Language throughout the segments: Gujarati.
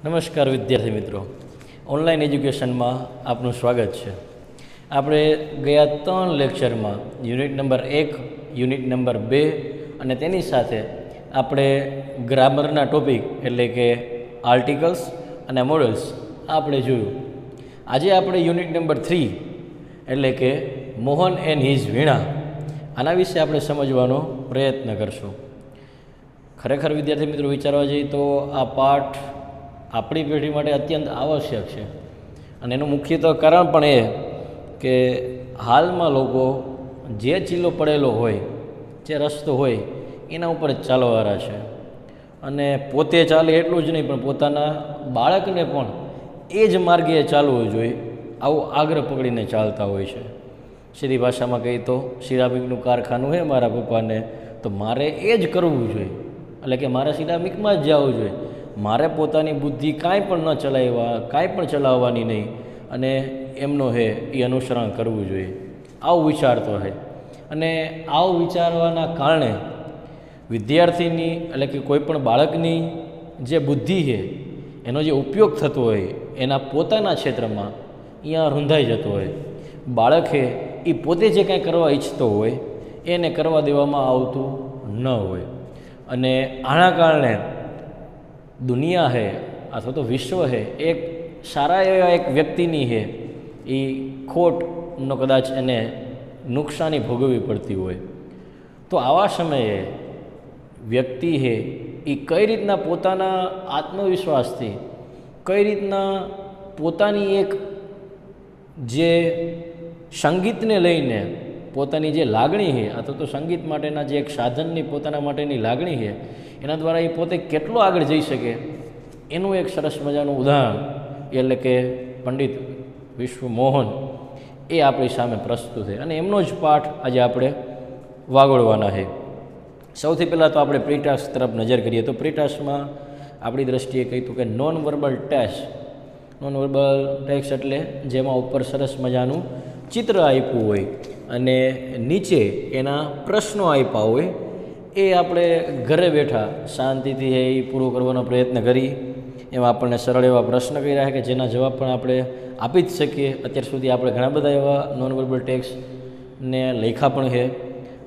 નમસ્કાર વિદ્યાર્થી મિત્રો, ઓનલાઈન એજ્યુકેશનમાં આપનું સ્વાગત છે. આપણે ગયા 3 લેક્ચરમાં યુનિટ નંબર 1, યુનિટ નંબર 2 અને તેની સાથે આપણે ગ્રામરના ટોપિક એટલે કે આર્ટિકલ્સ અને મોડલ્સ આપણે જોયું. આજે આપણે યુનિટ નંબર 3 એટલે કે મોહન એન્ડ હિઝ વીણા આના વિશે આપણે સમજવાનો પ્રયત્ન કરશું. ખરેખર વિદ્યાર્થી મિત્રો વિચારવા જઈએ તો આ પાઠ આપણી પેઢી માટે અત્યંત આવશ્યક છે અને એનું મુખ્ય કારણ પણ એ કે હાલમાં લોકો જે ચીલો પડેલો હોય, જે રસ્તો હોય એના ઉપર જ ચાલવાવાળા છે અને પોતે ચાલે એટલું જ નહીં પણ પોતાના બાળકને પણ એ જ માર્ગે ચાલવું જોઈએ આવું આગ્રહ પકડીને ચાલતા હોય છે. સીધી ભાષામાં કહીએ તો સિરામિકનું કારખાનું છે મારા પપ્પાને, તો મારે એ જ કરવું જોઈએ, એટલે કે મારે સિરામિકમાં જ જવું જોઈએ. મારે પોતાની બુદ્ધિ કાંઈ પણ કાંઈ પણ ચલાવવાની નહીં અને એમનો હે એ અનુસરણ કરવું જોઈએ આવું વિચારતો હોય. અને આવું વિચારવાના કારણે વિદ્યાર્થીની એટલે કે કોઈ પણ બાળકની જે બુદ્ધિ છે એનો જે ઉપયોગ થતો હોય એના પોતાના ક્ષેત્રમાં અહીંયા રૂંધાઈ જતો હોય. બાળકે એ પોતે જે કાંઈ કરવા ઈચ્છતો હોય એને કરવા દેવામાં આવતું ન હોય અને આના કારણે દુનિયા है અથવા તો વિશ્વ है એક સારા એવા એક વ્યક્તિની है એ ખોટનો કદાચ એને નુકસાની ભોગવવી પડતી હોય. તો આવા સમયે વ્યક્તિ है એ કઈ રીતના પોતાના આત્મવિશ્વાસથી, કઈ રીતના પોતાની એક જે સંગીતને લઈને પોતાની જે લાગણી છે અથવા તો સંગીત માટેના જે એક સાધનની પોતાના માટેની લાગણી છે એના દ્વારા એ પોતે કેટલો આગળ જઈ શકે એનું એક સરસ મજાનું ઉદાહરણ એટલે કે પંડિત વિશ્વ મોહન એ આપણી સામે પ્રસ્તુત છે અને એમનો જ પાઠ આજે આપણે વાગોળવાના છે. સૌથી પહેલાં તો આપણે પ્રીટાસ્ક તરફ નજર કરીએ તો પ્રીટાસ્કમાં આપણી દ્રષ્ટિએ કહીતું કે નોન વર્બલ ટેક્સ્ટ એટલે જેમાં ઉપર સરસ મજાનું ચિત્ર આપ્યું હોય અને નીચે એના પ્રશ્નો આપ્યા હોય એ આપણે ઘરે બેઠા શાંતિથી એ પૂરો કરવાનો પ્રયત્ન કરી. એમાં આપણને સરળ એવા પ્રશ્ન કરી રહ્યા કે જેના જવાબ પણ આપણે આપી જ શકીએ. અત્યાર સુધી આપણે ઘણા બધા એવા નોન વર્બલ ટેક્સ્ટને લખ્યા પણ છે,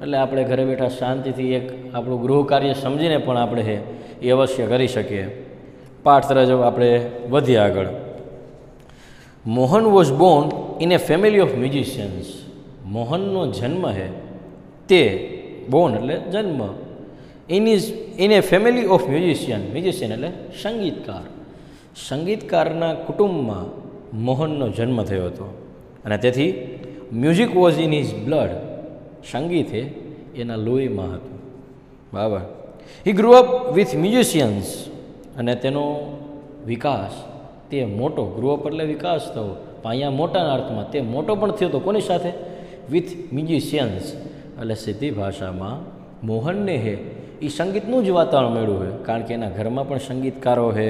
એટલે આપણે ઘરે બેઠા શાંતિથી એક આપણું ગૃહ કાર્ય સમજીને પણ આપણે છે એ અવશ્ય કરી શકીએ. પાઠ તરફ આપણે વધીએ આગળ. Mohan was born in a family of musicians. મોહનનો જન્મ છે તે બોર્ન એટલે જન્મ in a family of musician એટલે સંગીતકારના કુટુંબમાં મોહનનો જન્મ થયો હતો અને તેથી music was in his blood. સંગીત એ એના લોહીમાં હતું. બરાબર. He grow up with musicians અને તેનો વિકાસ તે મોટો, ગ્રો અપ એટલે વિકાસ થયો, અહીંયા મોટાના અર્થમાં તે મોટો પણ થયો હતો. કોની સાથે? વિથ મ્યુઝિશિયન્સ એટલે સીધી ભાષામાં મોહનને હે એ સંગીતનું જ વાતાવરણ મળ્યું હોય, કારણ કે એના ઘરમાં પણ સંગીતકારો છે,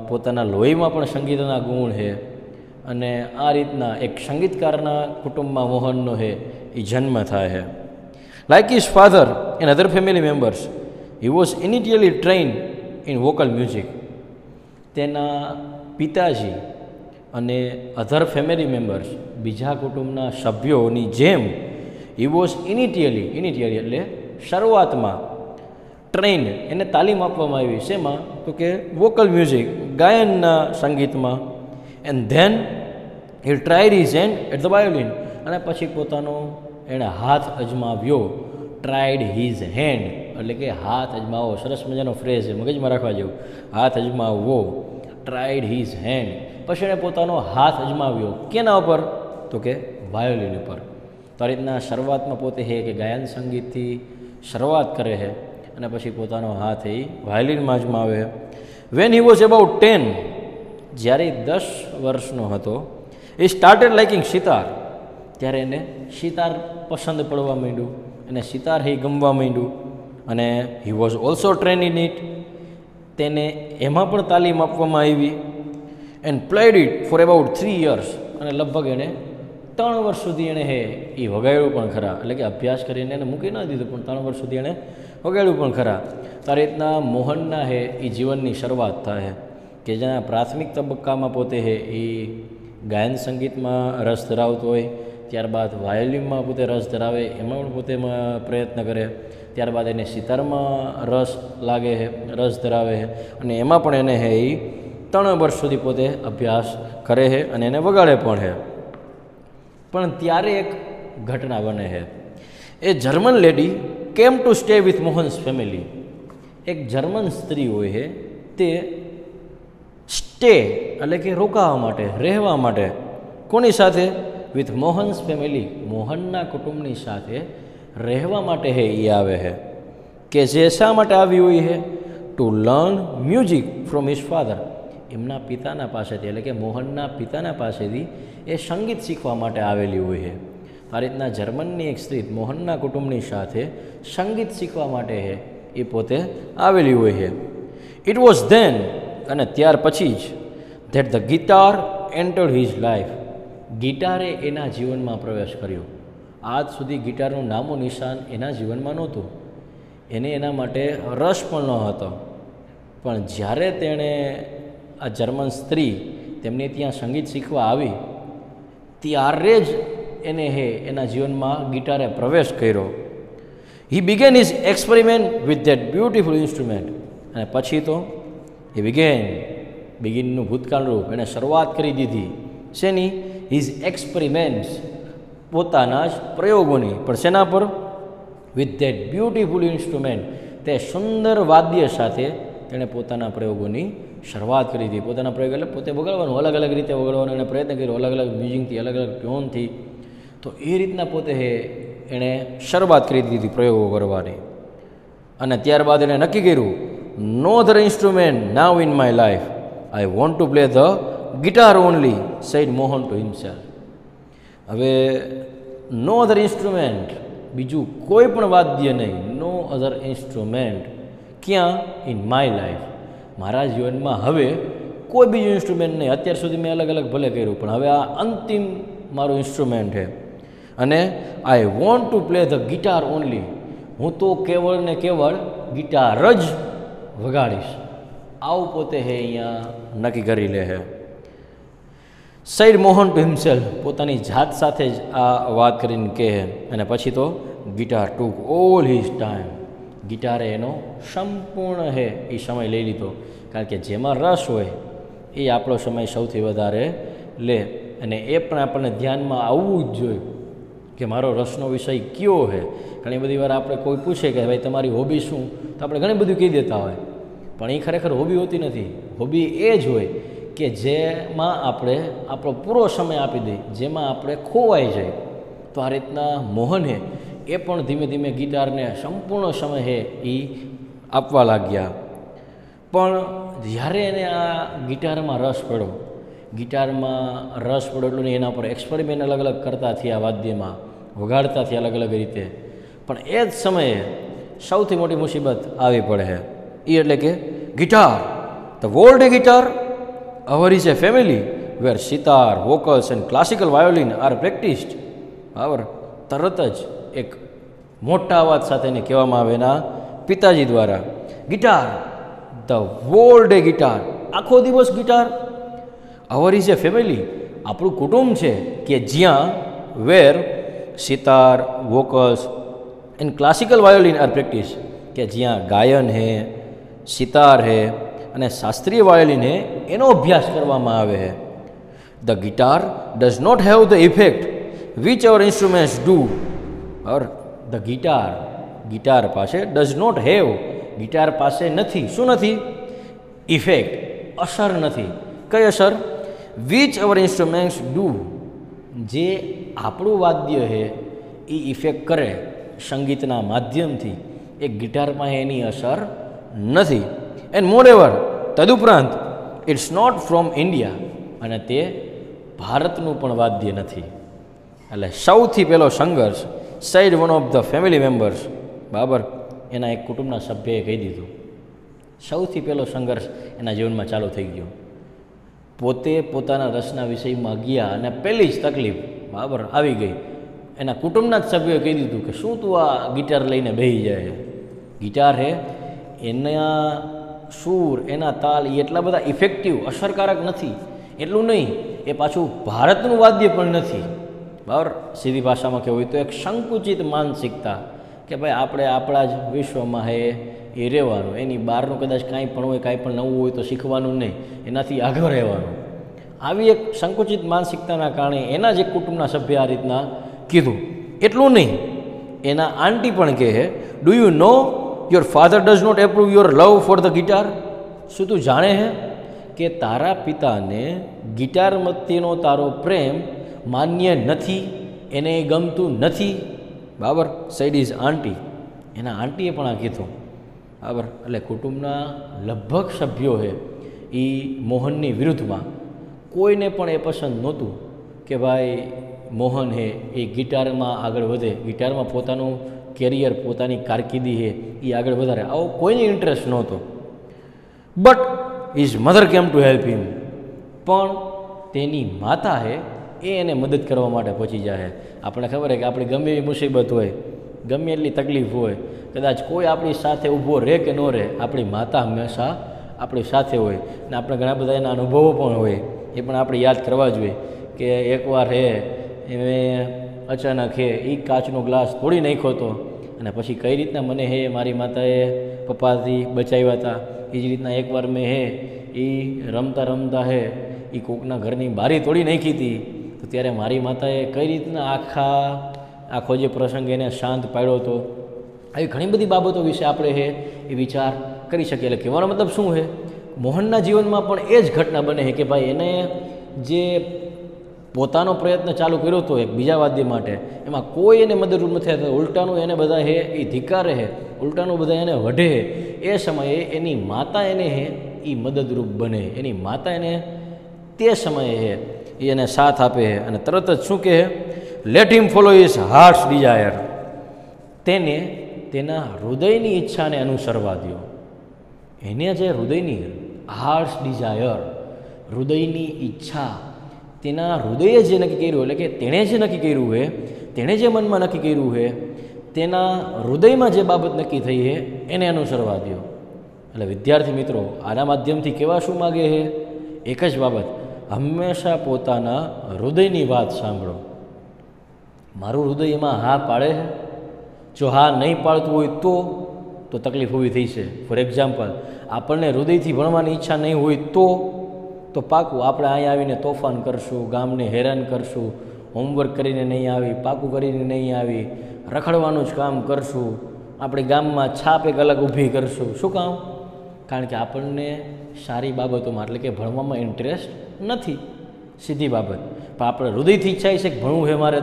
પોતાના લોહીમાં પણ સંગીતના ગુણ છે અને આ રીતના એક સંગીતકારના કુટુંબમાં મોહનનો છે એ જન્મ થાય છે. Like his father and other family members he was initially trend in vocal music. તેના પિતાજી અને અધર ફેમિલી મેમ્બર્સ બીજા કુટુંબના સભ્યોની જેમ હી વોઝ ઇનિશિયલી એટલે શરૂઆતમાં ટ્રેન્ડ એને તાલીમ આપવામાં આવી. શેમાં? તો કે વોકલ મ્યુઝિક, ગાયનના સંગીતમાં. And then he tried his hand at the violin અને પછી પોતાનો એણે હાથ અજમાવ્યો. ટ્રાયડ હિઝ હેન્ડ એટલે કે હાથ અજમાવો. સરસ મજાનો ફ્રેઝ છે, મગજમાં રાખવા જેવું. હાથ અજમાવવો, ટ્રાયડ હિઝ હેન્ડ. પછી એણે પોતાનો હાથ અજમાવ્યો. કેના ઉપર? તો કે વાયોલિન ઉપર. તો આ રીતના શરૂઆતમાં પોતે છે કે ગાયન સંગીતથી શરૂઆત કરે છે અને પછી પોતાનો હાથ એ વાયોલિનમાં અજમાવે. વેન હી વોઝ અબાઉટ 10, જ્યારે 10 વર્ષનો હતો, એ સ્ટાર્ટેડ લાઇકિંગ સિતાર. ત્યારે એને સિતાર પસંદ પડવા માંડ્યું અને સિતાર એ ગમવા માંડ્યું અને he was also train in it. તેને એમાં પણ તાલીમ આપવામાં આવી. And played it for about 3 years અને લગભગ એણે 3 વર્ષ સુધી એણે એ વગાડ્યું પણ ખરા, એટલે કે અભ્યાસ કરીને એને મૂકી ન દીધું પણ 3 વર્ષ સુધી એણે વગાડ્યું પણ ખરા. તો આ રીતના મોહનના એ જીવનની શરૂઆત થાય. કે જેના પ્રાથમિક તબક્કામાં પોતે છે એ ગાયન સંગીતમાં રસ ધરાવતો હોય, ત્યારબાદ વાયોલિનમાં પોતે રસ ધરાવે, એમાં પણ પોતે પ્રયત્ન કરે, ત્યારબાદ એને સિતારમાં રસ લાગે છે, રસ ધરાવે છે, અને એમાં પણ એને છે એ 3 વર્ષ સુધી પોતે અભ્યાસ કરે છે અને એને વગાડે પણ છે. પણ ત્યારે એક ઘટના બને છે. A German lady came to stay with Mohan's family. એક જર્મન સ્ત્રી હોય છે, તે સ્ટે એટલે કે રોકાવા માટે, રહેવા માટે કોની સાથે? વિથ મોહન્સ ફેમિલી, મોહનના કુટુંબની સાથે રહેવા માટે છે એ આવે છે. કે જે શા માટે આવી હોય છે? To learn music from his father. એમના પિતાના પાસેથી, એટલે કે મોહનના પિતાના પાસેથી એ સંગીત શીખવા માટે આવેલી હોય છે. આ રીતના જર્મનની એક સ્ત્રી મોહનના કુટુંબની સાથે સંગીત શીખવા માટે છે એ પોતે આવેલી હોય છે. ઇટ વોઝ ધેન, અને ત્યાર પછી જ, that the guitar entered his life. ગિટારે એના જીવનમાં પ્રવેશ કર્યો. આજ સુધી ગિટારનું નામો નિશાન એના જીવનમાં નહોતું, એને એના માટે રસ પણ ન હતો. પણ જ્યારે તેણે આ જર્મન સ્ત્રી તેમને ત્યાં સંગીત શીખવા આવી, ત્યારે જ એને એના જીવનમાં ગિટારે પ્રવેશ કર્યો. હી began his experiment with that beautiful instrument. અને પછી તો એ બિગિનનું ભૂતકાળ રૂપ, એણે શરૂઆત કરી દીધી. શેની? હિઝ એક્સપેરિમેન્ટ્સ, પોતાના જ પ્રયોગોની. પણ શેના પર? વિથ ધેટ બ્યુટિફુલ ઇન્સ્ટ્રુમેન્ટ, તે સુંદર વાદ્ય સાથે તેણે પોતાના પ્રયોગોની શરૂઆત કરી હતી. પોતાના પ્રયોગ એટલે પોતે વગાડવાનું, અલગ અલગ રીતે વગાડવાનો એને પ્રયત્ન કર્યો, અલગ અલગ મ્યુઝિકથી, અલગ અલગ ટ્યુનથી. તો એ રીતના પોતે એણે શરૂઆત કરી દીધી પ્રયોગો કરવાની. અને ત્યારબાદ એણે નક્કી કર્યું, no other instrument now in my life, I want to play the guitar only, said Mohan to himself. હવે નો અધર ઇન્સ્ટ્રુમેન્ટ, બીજું કોઈ પણ વાદ્ય નહીં, નો અધર ઇન્સ્ટ્રુમેન્ટ. ક્યાં? ઇન માય લાઈફ, મારા જીવનમાં હવે કોઈ બીજું ઇન્સ્ટ્રુમેન્ટ નહીં. અત્યાર સુધી મેં અલગ અલગ ભલે કર્યું, પણ હવે આ અંતિમ મારું ઇન્સ્ટ્રુમેન્ટ છે. અને આઈ want to play the guitar only, હું તો કેવળ ને કેવળ ગિટાર જ વગાડીશ. આવું પોતે અહીંયા નક્કી કરી લે છે. સૈડ મોહન ટુ હિમસેલ્ફ, પોતાની જાત સાથે જ આ વાત કરીને કહે. અને પછી તો ગિટાર ટુક ઓલ હિઝ ટાઈમ, ગિટારે એનો સંપૂર્ણ એ સમય લઈ લીધો. કારણ કે જેમાં રસ હોય એ આપણો સમય સૌથી વધારે લે. અને એ પણ આપણને ધ્યાનમાં આવવું જ જોઈએ કે મારો રસનો વિષય કયો છે. ઘણી બધી વાર આપણે કોઈ પૂછે કે ભાઈ તમારી હોબી શું, તો આપણે ઘણી બધું કહી દેતા હોય, પણ એ ખરેખર હોબી હોતી નથી. હોબી એ જ હોય કે જેમાં આપણે આપણો પૂરો સમય આપી દઈએ, જેમાં આપણે ખોવાઈ જાય. તો આ રીતના મોહને એ પણ ધીમે ધીમે ગિટારને સંપૂર્ણ સમય એ આપવા લાગ્યા. પણ જ્યારે એને આ ગિટારમાં રસ પડ્યો, એટલે એના પર એક્સપેરિમેન્ટ અલગ અલગ કરતા થયા, વાદ્યમાં વગાડતા થયા અલગ અલગ રીતે. પણ એ જ સમયે સૌથી મોટી મુસીબત આવી પડે છે. એ એટલે કે guitar, the world guitar, our is a family where sitar, vocals and classical violin are practised. બરાબર, તરત જ એક મોટા અવાજ સાથે એને કહેવામાં આવે એના પિતાજી દ્વારા, ગિટાર, ધ વર્લ્ડ ગિટાર, આખો દિવસ guitar. Our is a family, આપણું કુટુંબ છે કે જ્યાં where sitar, vocals and classical violin are practice, કે જ્યાં ગાયન હે, સિતાર હે અને શાસ્ત્રીય વાયોલિન હે, એનો અભ્યાસ કરવામાં આવે છે. The guitar does not have the effect which our instruments do. Or the guitar પાસે ડઝ નોટ હેવ, ગિટાર પાસે નથી. શું નથી? ઇફેક્ટ, અસર નથી. કઈ અસર? વિચ અવર ઇન્સ્ટ્રુમેન્ટ્સ ડુ, જે આપણું વાદ્ય છે એ ઇફેક્ટ કરે સંગીતના માધ્યમથી, એ ગિટારમાં એની અસર નથી. એન્ડ મોરેવર, તદુપરાંત, ઇટ્સ નોટ ફ્રોમ ઇન્ડિયા, અને તે ભારતનું પણ વાદ્ય નથી. એટલે સૌથી પહેલો સંઘર્ષ side one of the family members, બરાબર, એના એક કુટુંબના સભ્યએ કહી દીધું. સૌથી પહેલો સંઘર્ષ એના જીવનમાં ચાલુ થઈ ગયો. પોતે પોતાના રસના વિષયમાં ગયા અને પહેલી જ તકલીફ, બરાબર, આવી ગઈ. એના કુટુંબના જ સભ્યોએ કહી દીધું કે શું તું આ ગિટાર લઈને બેસી જાય. ગિટાર હે એના સૂર, એના તાલ એ એટલા બધા ઇફેક્ટિવ, અસરકારક નથી. એટલું નહીં, એ પાછું ભારતનું વાદ્ય પણ નથી. બરાબર, સીધી ભાષામાં કહેવું હોય તો એક સંકુચિત માનસિકતા કે ભાઈ આપણે આપણા જ વિશ્વમાં હે એ રહેવાનું, એની બહારનું કદાચ કાંઈ પણ હોય, કાંઈ પણ નવું હોય તો શીખવાનું નહીં, એનાથી આગળ રહેવાનું. આવી એક સંકુચિત માનસિકતાના કારણે એના જ એક કુટુંબના સભ્ય આ રીતના કીધું. એટલું નહીં, એના આંટી પણ કહે, do you know your father does not approve your love for the guitar? શું તું જાણે હે કે તારા પિતાને ગિટાર પ્રત્યેનો તારો પ્રેમ માન્ય નથી, એને ગમતું નથી? બરાબર, સાઈડ ઇઝ આંટી. એના આંટીએ પણ આ કીધું. બરાબર, એટલે કુટુંબના લગભગ સભ્યો છે એ મોહનની વિરુદ્ધમાં. કોઈને પણ એ પસંદ નહોતું કે ભાઈ મોહન હે એ ગિટારમાં આગળ વધે, ગિટારમાં પોતાનું કેરિયર, પોતાની કારકિર્દી છે એ આગળ વધારે, આવો કોઈને ઇન્ટરેસ્ટ નહોતો. But his mother came to help him. પણ તેની માતા છે એ એને મદદ કરવા માટે પહોંચી જાય. આપણે ખબર છે કે આપણી ગમે એવી મુસીબત હોય, ગમે એટલી તકલીફ હોય, કદાચ કોઈ આપણી સાથે ઊભો રહે કે ન રહે, આપણી માતા હંમેશા આપણી સાથે હોય. ને આપણે ઘણા બધા એના અનુભવો પણ હોય, એ પણ આપણે યાદ કરવા જોઈએ કે એકવાર હે એ અચાનક હે એ કાચનો ગ્લાસ તોડી નાખ્યો હતો, અને પછી કઈ રીતના મને હે મારી માતાએ પપ્પાથી બચાવ્યા હતા. એ જ રીતના એકવાર મેં હે એ રમતા રમતા હે એ કોકના ઘરની બારી તોડી નાખી હતી, તો ત્યારે મારી માતાએ કઈ રીતના આખો જે પ્રસંગ એને શાંત પાડ્યો હતો. આવી ઘણી બધી બાબતો વિશે આપણે હે એ વિચાર કરી શકીએ. એટલે કહેવાનો મતલબ શું છે, મોહનના જીવનમાં પણ એ જ ઘટના બને છે કે ભાઈ એને જે પોતાનો પ્રયત્ન ચાલુ કર્યો હતો એક બીજા વાદ્ય માટે, એમાં કોઈ એને મદદરૂપ નથી થતું. ઉલટાનું એને બધા હે એ ધિક્કારે છે, ઉલટાનું બધા એને વઢે. એ સમયે એની માતા એને હે એ મદદરૂપ બને, એની માતા એને તે સમયે હે એ એને સાથ આપે છે. અને તરત જ શું કહે, let him follow his heart's desire. તેને તેના હૃદયની ઈચ્છાને અનુસરવા દો. એને જે હૃદયની હાર્ટ્સ ડિઝાયર, હૃદયની ઈચ્છા, તેના હૃદયે જે નક્કી કર્યું, એટલે કે તેણે જે નક્કી કર્યું છે, તેણે જે મનમાં નક્કી કર્યું છે, તેના હૃદયમાં જે બાબત નક્કી થઈ છે એને અનુસરવા દો. એટલે વિદ્યાર્થી મિત્રો, આના માધ્યમથી કેવા શું માગે છે, એક જ બાબત, હંમેશા પોતાના હૃદયની વાત સાંભળો. મારું હૃદય એમાં હા પાડે છે? જો હા નહીં પાડતું હોય તો તકલીફ ઊભી થઈ છે. ફોર એક્ઝામ્પલ, આપણને હૃદયથી ભણવાની ઈચ્છા નહીં હોય તો પાકું આપણે અહીંયા આવીને તોફાન કરશું, ગામને હેરાન કરશું, હોમવર્ક કરીને નહીં આવી, પાકું કરીને નહીં આવી, રખડવાનું જ કામ કરશું, આપણે ગામમાં છાપ એક અલગ ઊભી કરશું. શું કામ? કારણ કે આપણને સારી બાબતોમાં એટલે કે ભણવામાં ઇન્ટરેસ્ટ નથી, સીધી બાબત. પણ આપણે હૃદયથી ઈચ્છા છે કે ભણવું છે મારે,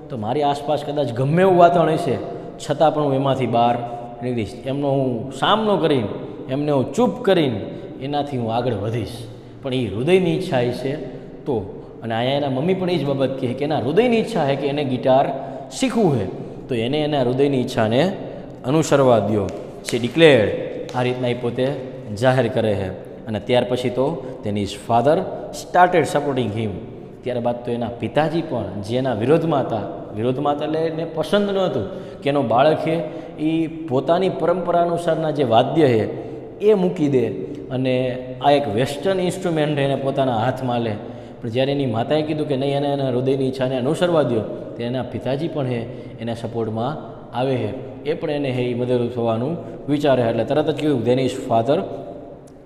તો મારી આસપાસ કદાચ ગમે એવું વાતાવરણ હશે, છતાં પણ હું એમાંથી બહાર નીકળીશ. એમનો હું સામનો કરીને, એમને હું ચૂપ કરીને એનાથી હું આગળ વધીશ. પણ એ હૃદયની ઈચ્છા છે તો. અને અહીંયા એના મમ્મી પણ એ જ બાબત કહે કે એના હૃદયની ઈચ્છા છે કે એને ગિટાર શીખવું છે, તો એને એના હૃદયની ઈચ્છાને અનુસરવા દો. છે ડિક્લેર્ડ, આ રીતના એ પોતે જાહેર કરે છે. અને ત્યાર પછી તો તેની ફાધર સ્ટાર્ટેડ સપોર્ટિંગ હિમ. ત્યારબાદ તો એના પિતાજી પણ જેના વિરોધમાં હતા એટલે એને પસંદ ન હતું કે એનો બાળક છે એ પોતાની પરંપરા અનુસારના જે વાદ્ય છે એ મૂકી દે અને આ એક વેસ્ટર્ન ઇન્સ્ટ્રુમેન્ટ એને પોતાના હાથમાં લે. પણ જ્યારે એની માતાએ કીધું કે નહીં, એને એના હૃદયની ઈચ્છાને અનુસરવા દો, તો એના પિતાજી પણ છે એના સપોર્ટમાં આવે છે. એ પણ એને હે એ મદદરૂપ થવાનું વિચારે. એટલે તરત જ કહ્યું then his father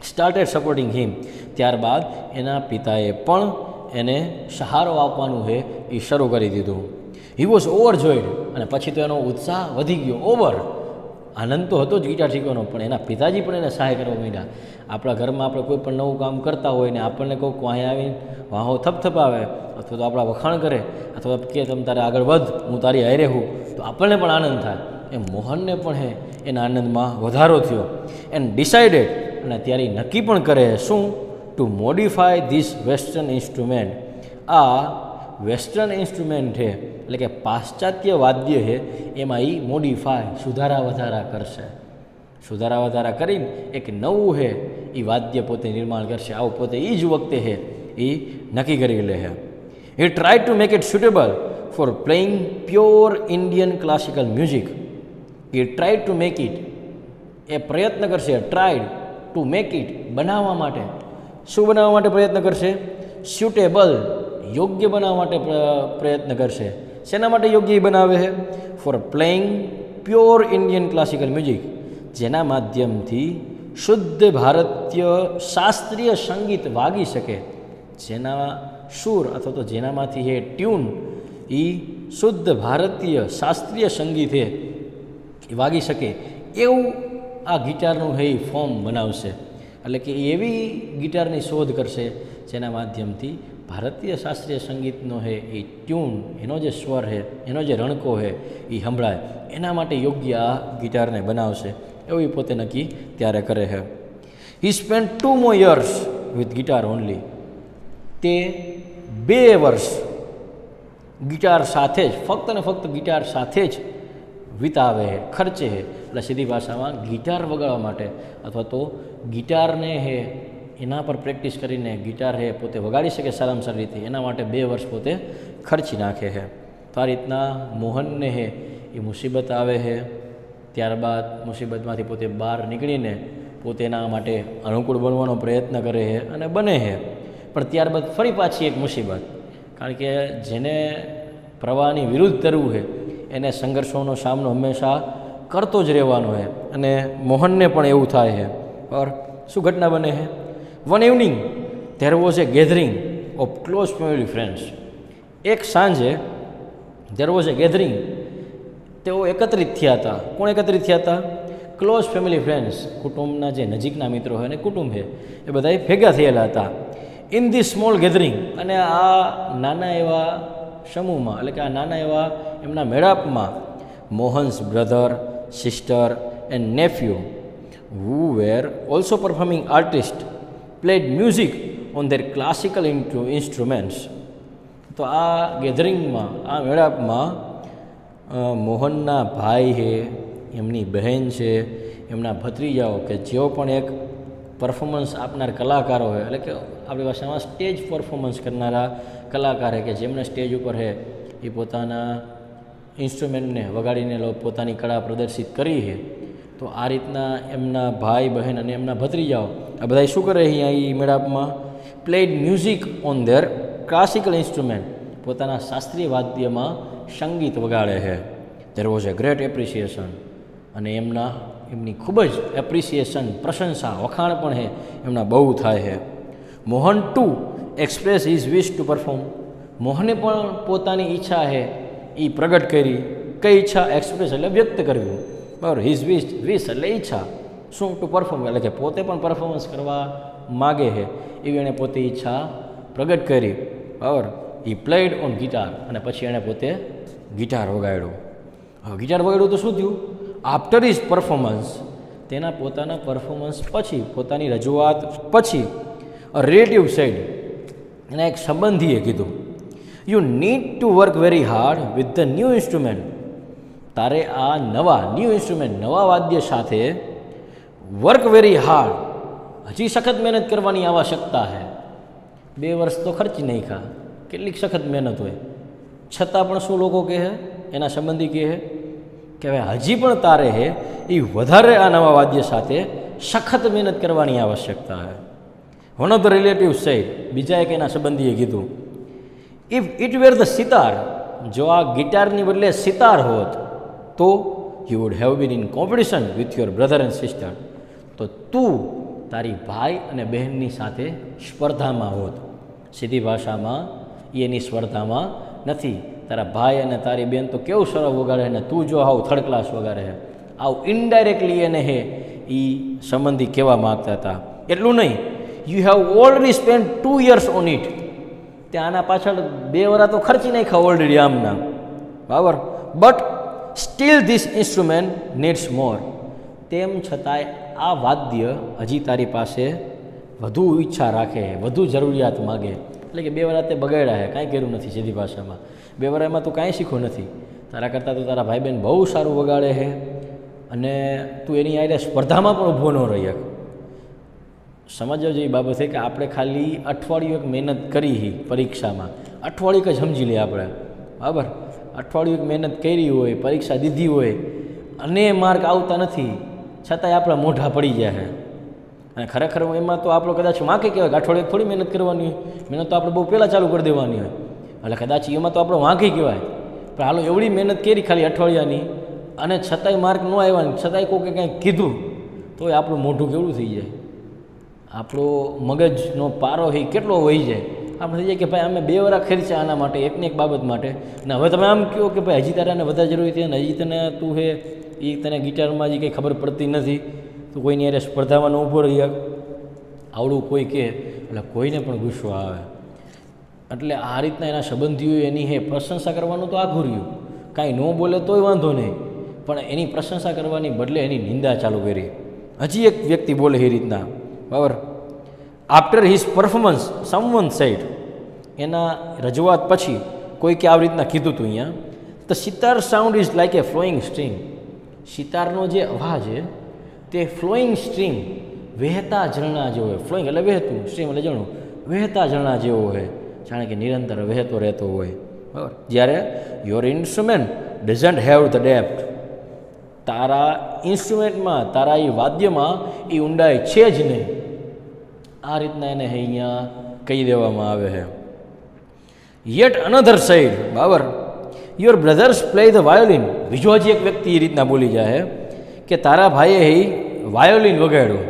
started supporting him. ત્યારબાદ એના પિતાએ પણ એને સહારો આપવાનું છે એ શરૂ કરી દીધું. He was ઓવરજોઈડ. અને પછી તો એનો ઉત્સાહ વધી ગયો. ઓવર આનંદ તો હતો જ ગિટાર શીખવાનો, પણ એના પિતાજી પણ એને સહાય કરવા માંડ્યા. આપણા ઘરમાં આપણે કોઈ પણ નવું કામ કરતા હોય ને આપણને કોઈ અહીંયા આવીને વાહો થપથપાવે અથવા તો આપણા વખાણ કરે અથવા કે તમે તારે આગળ વધ, હું તારી હારે હું, તો આપણને પણ આનંદ થાય. એમ મોહનને પણ હે એના આનંદમાં વધારો થયો. એન્ડ ડિસાઇડેડ, અને ત્યારે નક્કી પણ કરે શું, to modify this western instrument. આ વેસ્ટર્ન ઇન્સ્ટ્રુમેન્ટ છે એટલે કે પાશ્ચાત્ય વાદ્ય છે, એમાં એ મોડિફાય સુધારા વધારા કરશે. સુધારા વધારા કરીને એક નવું છે એ વાદ્ય પોતે નિર્માણ કરશે. આવું પોતે એ જ વખતે છે એ નક્કી કરી લે છે. He try to make it suitable for playing pure Indian classical music. He try to make it, એ પ્રયત્ન કરશે, ટ્રાયડ ટુ મેક ઇટ બનાવવા માટે. શું બનાવવા માટે પ્રયત્ન કરશે? સ્યુટેબલ યોગ્ય બનાવવા માટે પ્રયત્ન કરશે. શેના માટે યોગ્ય બનાવે છે? For playing pure Indian classical music, જેના માધ્યમથી શુદ્ધ ભારતીય શાસ્ત્રીય સંગીત વાગી શકે, જેના સૂર અથવા તો જેનામાંથી એ ટ્યુન એ શુદ્ધ ભારતીય શાસ્ત્રીય સંગીત એ વાગી શકે એવું આ ગિટારનું એ ફોર્મ બનાવશે. એટલે કે એવી ગિટારની શોધ કરશે જેના માધ્યમથી ભારતીય શાસ્ત્રીય સંગીતનો હે એ ટ્યુન, એનો જે સ્વર છે, એનો જે રણકો છે એ સંભળાય, એના માટે યોગ્ય આ ગિટારને બનાવશે એવું એ પોતે નક્કી ત્યારે કરે છે. He spend 2 more years with guitar only. તે 2 વર્ષ ગિટાર સાથે જ, ફક્ત ને ફક્ત ગિટાર સાથે જ વિતાવે છે, ખર્ચે છે. એટલે સીધી ભાષામાં ગિટાર વગાડવા માટે અથવા તો ગિટારને હે એના પર પ્રેક્ટિસ કરીને ગિટાર હે પોતે વગાડી શકે સારામાં સારી રીતે, એના માટે 2 વર્ષ પોતે ખર્ચી નાખે છે. તો આ રીતના મોહનને હે એ મુસીબત આવે છે, ત્યારબાદ મુસીબતમાંથી પોતે બહાર નીકળીને પોતે એના માટે અનુકૂળ બનવાનો પ્રયત્ન કરે છે અને બને છે. પણ ત્યારબાદ ફરી પાછી એક મુસીબત, કારણ કે જેને પ્રવાહની વિરુદ્ધ તરવું છે એને સંઘર્ષોનો સામનો હંમેશા કરતો જ રહેવાનો છે, અને મોહનને પણ એવું થાય છે. ઓર શું ઘટના બને છે? One evening there was a gathering of close family friends. એક સાંજે ધેર વોઝ એ ગેધરિંગ, તેઓ એકત્રિત થયા હતા. કોણ એકત્રિત થયા હતા? ક્લોઝ ફેમિલી ફ્રેન્ડ્સ, કુટુંબના જે નજીકના મિત્રો હોય અને કુટુંબ છે એ બધા ભેગા થયેલા હતા. ઇન ધીસ સ્મોલ ગેધરિંગ, અને આ નાના એવા સમૂહમાં, એટલે કે આ નાના એવા એમના મેળાપમાં Mohan's brother, sister and nephew who were also performing artists played music on their classical instruments. તો આ ગેધરિંગમાં, આ મેળાપમાં મોહનના ભાઈ છે, એમની બહેન છે, એમના ભત્રીજાઓ કે જેઓ પણ એક પરફોર્મન્સ આપનાર કલાકારો છે, એટલે કે આપણી ભાષામાં સ્ટેજ પરફોર્મન્સ કરનારા કલાકાર છે કે જેમને સ્ટેજ ઉપર છે એ પોતાના ઇન્સ્ટ્રુમેન્ટને વગાડીને પોતાની કળા પ્રદર્શિત કરી છે. તો આ રીતના એમના ભાઈ બહેન અને એમના ભત્રીજાઓ આ બધા શું કરે અહીંયા એ મેળાપમાં? Played music on their classical instrument, પોતાના શાસ્ત્રીય વાદ્યમાં સંગીત વગાડે છે. There was a great appreciation, અને એમની ખૂબ જ એપ્રિસિએશન, પ્રશંસા, વખાણ પણ છે એમના બહુ થાય છે. મોહન ટુ એક્સપ્રેસ હિઝ વિશ ટુ પરફોર્મ, મોહને પણ પોતાની ઈચ્છા છે એ પ્રગટ કરી. કઈ ઈચ્છા? એક્સપ્રેસ એટલે વ્યક્ત કરવું, બરાબર. હિઝ વિશ એટલે ઈચ્છા, શું? ટુ પરફોર્મ એટલે કે પોતે પણ પરફોર્મન્સ કરવા માગે છે એવી એણે પોતે ઈચ્છા પ્રગટ કરી, બરાબર. હી પ્લેડ ઓન ગિટાર, અને પછી એણે પોતે ગિટાર વગાડ્યું. હવે ગિટાર વગાડ્યું તો શું થયું? આફ્ટર હિઝ પરફોર્મન્સ, તેના પોતાના પરફોર્મન્સ પછી, પોતાની રજૂઆત પછી, અ રિલેટિવ સેડ, એના એક સંબંધીએ કીધું, you need to work very hard with the new instrument. તારે આ ન્યૂ ઇન્સ્ટ્રુમેન્ટ, નવા વાદ્ય સાથે વર્ક વેરી હાર્ડ, હજી સખત મહેનત કરવાની આવશ્યકતા છે. 2 વર્ષ તો ખર્ચી નાખ્યા, કેટલીક સખત મહેનત હોય, છતાં પણ શું લોકો કહે છે, એના સંબંધી કહે છે કે હવે હજી પણ તારે છે એ વધારે આ નવા વાદ્ય સાથે સખત મહેનત કરવાની આવશ્યકતા છે. One of the relative said, બીજા એક એના સંબંધીએ કીધું, if it were the sitar, જો આ ગિટારની બદલે સિતાર હોત તો you would have been in competition with your brother and sister, તો તું તારી ભાઈ અને બહેનની સાથે સ્પર્ધામાં હોત. સીધી ભાષામાં એની સ્પર્ધામાં નથી. તારા ભાઈ અને તારી બહેન તો કેવું સરળ વગાડે ને તું જો આવું થર્ડ ક્લાસ વગાડે છે, આવું ઇનડાયરેક્ટલી એને હે એ સંબંધી કહેવા માગતા હતા. એટલું નહીં, you have already spend 2 years on it, ત્યાં આના પાછળ 2 વર્ષ તો ખર્ચી નાખ્યા ઓલરેડી આમના, બરાબર. But still this instrument needs more, તેમ છતાંય આ વાદ્ય હજી તારી પાસે વધુ ઈચ્છા રાખે, વધુ જરૂરિયાત માગે. એટલે કે 2 વર્ષ તે બગાડ્યા છે, કાંઈ કર્યું નથી. સીધી ભાષામાં 2 વર્ષમાં તું કાંઈ શીખ્યો નથી. તારા કરતાં તો તારા ભાઈ બહેન બહુ સારું વગાડે છે, અને તું એની આરે સ્પર્ધામાં પણ ઊભો ન રહી શક. સમજવા જેવી બાબત છે કે આપણે ખાલી અઠવાડિયું એક મહેનત કરી પરીક્ષામાં, અઠવાડિયું જ સમજી લઈએ આપણે, બરાબર. અઠવાડિયું એક મહેનત કરી હોય, પરીક્ષા દીધી હોય અને માર્ક આવતા નથી, છતાંય આપણા મોઢા પડી જાય છે. અને ખરેખર એમાં તો આપણો કદાચ વાંકે કહેવાય કે અઠવાડિયે થોડી મહેનત કરવાની હોય, મહેનત તો આપણે બહુ પહેલાં ચાલુ કરી દેવાની હોય, એટલે કદાચ એમાં તો આપણો વાંકી કહેવાય. પણ હાલો એવડી મહેનત કરી ખાલી અઠવાડિયાની, અને છતાંય માર્ક ન આવ્યા ને છતાંય કોઈ કંઈક કીધું તોય આપણું મોઢું કેવડું થઈ જાય, આપણો મગજનો પારો એ કેટલો વહી જાય. આપણે થઈ જાય કે ભાઈ અમે 2 વાર ખર્ચ્યા આના માટે, એકને એક બાબત માટે, અને હવે તમે આમ કહો કે ભાઈ હજી તારાને વધારે જરૂરી છે ને હજી તને તું હે એ તને ગિટારમાં હજી કંઈ ખબર પડતી નથી, તું કોઈની અરે સ્પર્ધામાં ન ઊભો રહી, આવડું કોઈ કહે એટલે કોઈને પણ ગુસ્સો આવે. એટલે આ રીતના એના સંબંધીઓ એની હે પ્રશંસા કરવાનું તો આઘું રહ્યું, કાંઈ ન બોલે તોય વાંધો નહીં, પણ એની પ્રશંસા કરવાની બદલે એની નિંદા ચાલુ કરી. હજી એક વ્યક્તિ બોલે એ રીતના, બરાબર, after his performance someone said, એના રજૂઆત પછી કોઈકે આવી રીતના કીધું હતું અહીંયા, the sitar sound is like a flowing stream. સિતારનો જે અવાજ છે તે ફ્લોઈંગ સ્ટ્રીમ, વહેતા ઝરણા જેવો હોય. ફ્લોઈંગ એટલે વહેતું, સ્ટ્રીમ એટલે ઝરણું, વહેતા ઝરણા જેવો હોય, જાણે કે નિરંતર વહેતો રહેતો હોય, બરાબર. જ્યારે your instrument doesn't have the depth, તારા ઇન્સ્ટ્રુમેન્ટમાં, તારા એ વાદ્યમાં એ ઊંડાઈ છે જ નહીં. આ રીતના એને અહીંયા કહી દેવામાં આવે છે. યેટ અનધર સાઈડ, બરાબર, your brothers play the violin. બીજો હજી એક વ્યક્તિ એ રીતના બોલી જાય કે તારા ભાઈએ એ વાયોલિન વગાડ્યો.